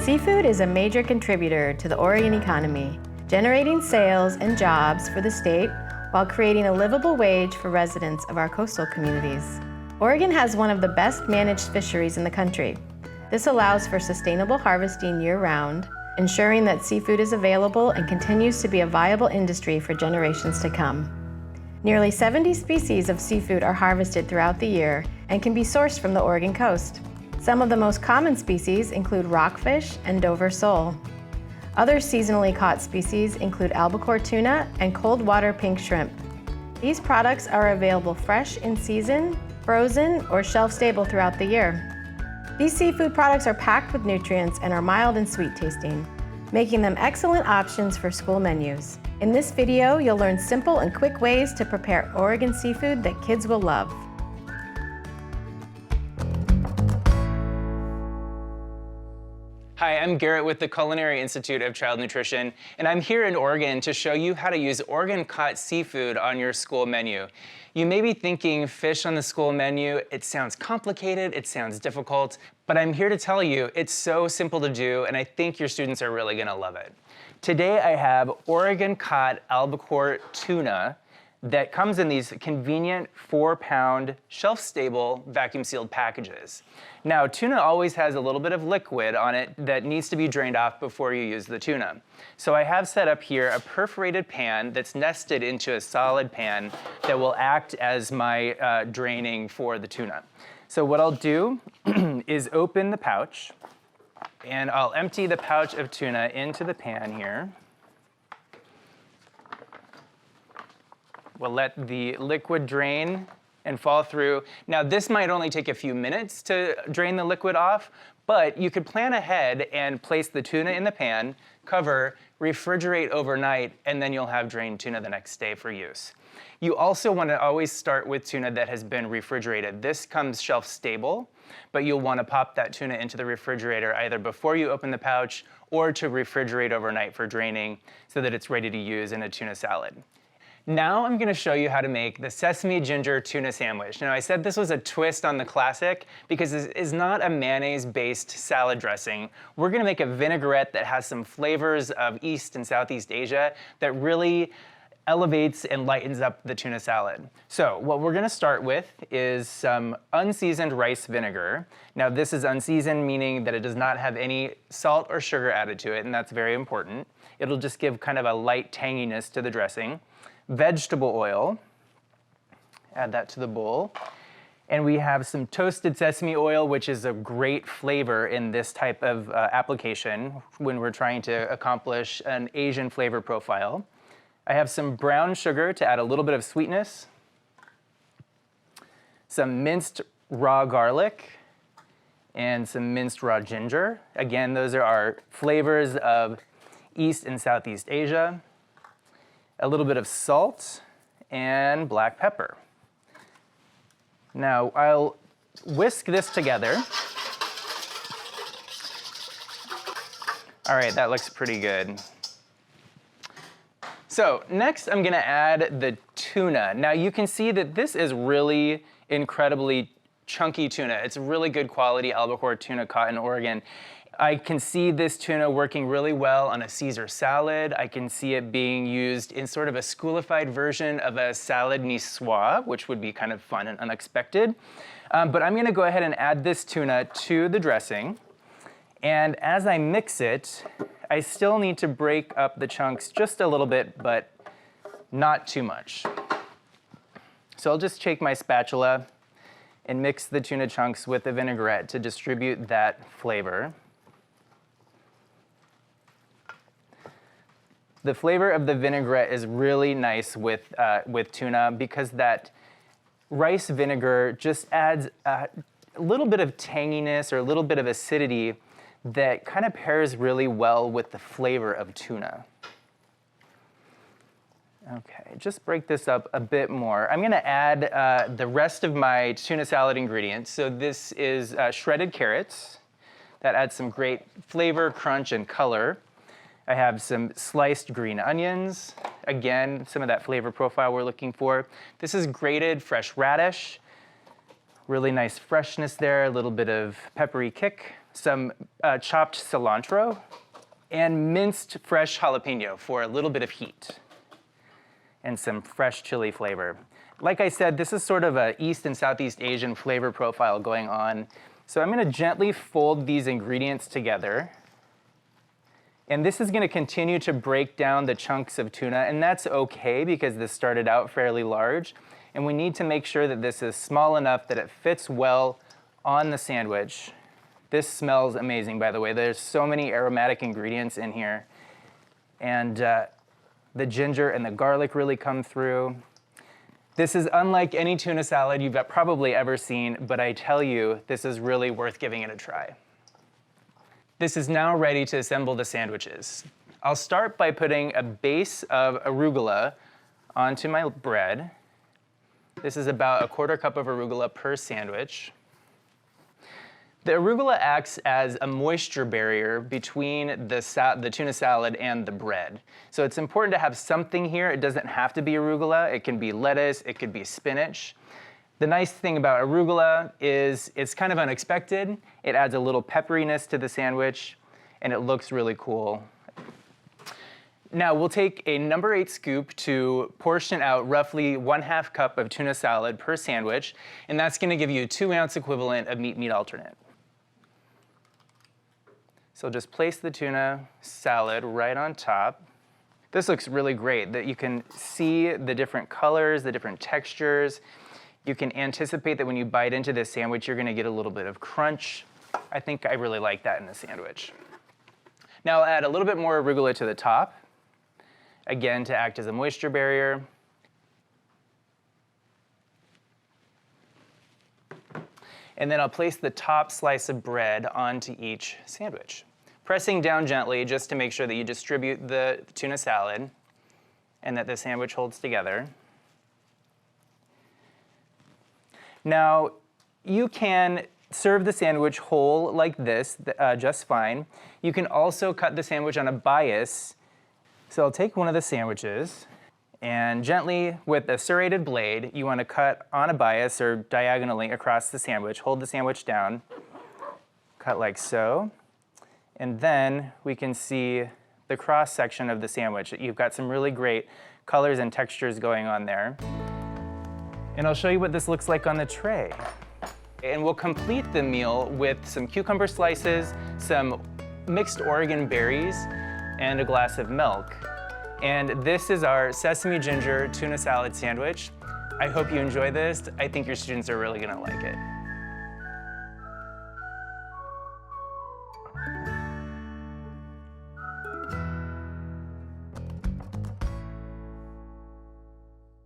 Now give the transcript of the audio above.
Seafood is a major contributor to the Oregon economy, generating sales and jobs for the state while creating a livable wage for residents of our coastal communities. Oregon has one of the best managed fisheries in the country. This allows for sustainable harvesting year-round, ensuring that seafood is available and continues to be a viable industry for generations to come. Nearly 70 species of seafood are harvested throughout the year and can be sourced from the Oregon coast. Some of the most common species include rockfish and Dover sole. Other seasonally caught species include albacore tuna and cold water pink shrimp. These products are available fresh in season, frozen, or shelf-stable throughout the year. These seafood products are packed with nutrients and are mild and sweet tasting, making them excellent options for school menus. In this video, you'll learn simple and quick ways to prepare Oregon seafood that kids will love. Hi, I'm Garrett with the Culinary Institute of Child Nutrition, and I'm here in Oregon to show you how to use Oregon-caught seafood on your school menu. You may be thinking fish on the school menu, it sounds complicated, it sounds difficult, but I'm here to tell you it's so simple to do, and I think your students are really gonna love it. Today I have Oregon-caught albacore tuna that comes in these convenient 4-pound, shelf-stable, vacuum-sealed packages. Now, tuna always has a little bit of liquid on it that needs to be drained off before you use the tuna. So I have set up here a perforated pan that's nested into a solid pan that will act as my draining for the tuna. So what I'll do is open the pouch, and I'll empty the pouch of tuna into the pan here. We'll let the liquid drain and fall through. Now, this might only take a few minutes to drain the liquid off, but you could plan ahead and place the tuna in the pan, cover, refrigerate overnight, and then you'll have drained tuna the next day for use. You also want to always start with tuna that has been refrigerated. This comes shelf stable, but you'll want to pop that tuna into the refrigerator either before you open the pouch or to refrigerate overnight for draining so that it's ready to use in a tuna salad. Now I'm going to show you how to make the sesame ginger tuna sandwich. Now I said this was a twist on the classic because this is not a mayonnaise-based salad dressing. We're going to make a vinaigrette that has some flavors of East and Southeast Asia that really elevates and lightens up the tuna salad. So what we're going to start with is some unseasoned rice vinegar. Now this is unseasoned, meaning that it does not have any salt or sugar added to it, and that's very important. It'll just give kind of a light tanginess to the dressing. Vegetable oil, add that to the bowl. And we have some toasted sesame oil, which is a great flavor in this type of application when we're trying to accomplish an Asian flavor profile. I have some brown sugar to add a little bit of sweetness, some minced raw garlic, and some minced raw ginger. Again, those are our flavors of East and Southeast Asia. A little bit of salt and black pepper. Now I'll whisk this together. All right, that looks pretty good. So next I'm gonna add the tuna. Now you can see that this is really incredibly chunky tuna. It's really good quality albacore tuna caught in Oregon. I can see this tuna working really well on a Caesar salad. I can see it being used in sort of a schoolified version of a salad niçoise, which would be kind of fun and unexpected. But I'm gonna go ahead and add this tuna to the dressing. And as I mix it, I still need to break up the chunks just a little bit, but not too much. So I'll just take my spatula and mix the tuna chunks with the vinaigrette to distribute that flavor. The flavor of the vinaigrette is really nice with tuna because that rice vinegar just adds a little bit of tanginess or a little bit of acidity that kind of pairs really well with the flavor of tuna. Okay, just break this up a bit more. I'm gonna add the rest of my tuna salad ingredients. So this is shredded carrots. That adds some great flavor, crunch, and color. I have some sliced green onions. Again, some of that flavor profile we're looking for. This is grated fresh radish, Really nice freshness there, a little bit of peppery kick, some chopped cilantro, and minced fresh jalapeno for a little bit of heat, and some fresh chili flavor. Like I said, this is sort of a East and Southeast Asian flavor profile going on. So I'm gonna gently fold these ingredients together. And this is gonna continue to break down the chunks of tuna, and that's okay because this started out fairly large. And we need to make sure that this is small enough that it fits well on the sandwich. This smells amazing, by the way. There's so many aromatic ingredients in here. And the ginger and the garlic really come through. This is unlike any tuna salad you've probably ever seen, but I tell you, this is really worth giving it a try. This is now ready to assemble the sandwiches. I'll start by putting a base of arugula onto my bread. This is about 1/4 cup of arugula per sandwich. The arugula acts as a moisture barrier between the tuna salad and the bread. So it's important to have something here. It doesn't have to be arugula. It can be lettuce. It could be spinach. The nice thing about arugula is it's kind of unexpected. It adds a little pepperiness to the sandwich, and it looks really cool. Now we'll take a number 8 scoop to portion out roughly 1/2 cup of tuna salad per sandwich, and that's gonna give you a 2-ounce equivalent of meat alternate. So just place the tuna salad right on top. This looks really great, that you can see the different colors, the different textures. You can anticipate that when you bite into this sandwich, you're gonna get a little bit of crunch. I think I really like that in a sandwich. Now I'll add a little bit more arugula to the top, again to act as a moisture barrier. And then I'll place the top slice of bread onto each sandwich, pressing down gently just to make sure that you distribute the tuna salad and that the sandwich holds together. Now, you can serve the sandwich whole like this, just fine. You can also cut the sandwich on a bias. So I'll take one of the sandwiches, and gently, with a serrated blade, you want to cut on a bias or diagonally across the sandwich. Hold the sandwich down, cut like so, and then we can see the cross section of the sandwich. You've got some really great colors and textures going on there. And I'll show you what this looks like on the tray. And we'll complete the meal with some cucumber slices, some mixed Oregon berries, and a glass of milk. And this is our sesame ginger tuna salad sandwich. I hope you enjoy this. I think your students are really gonna like it.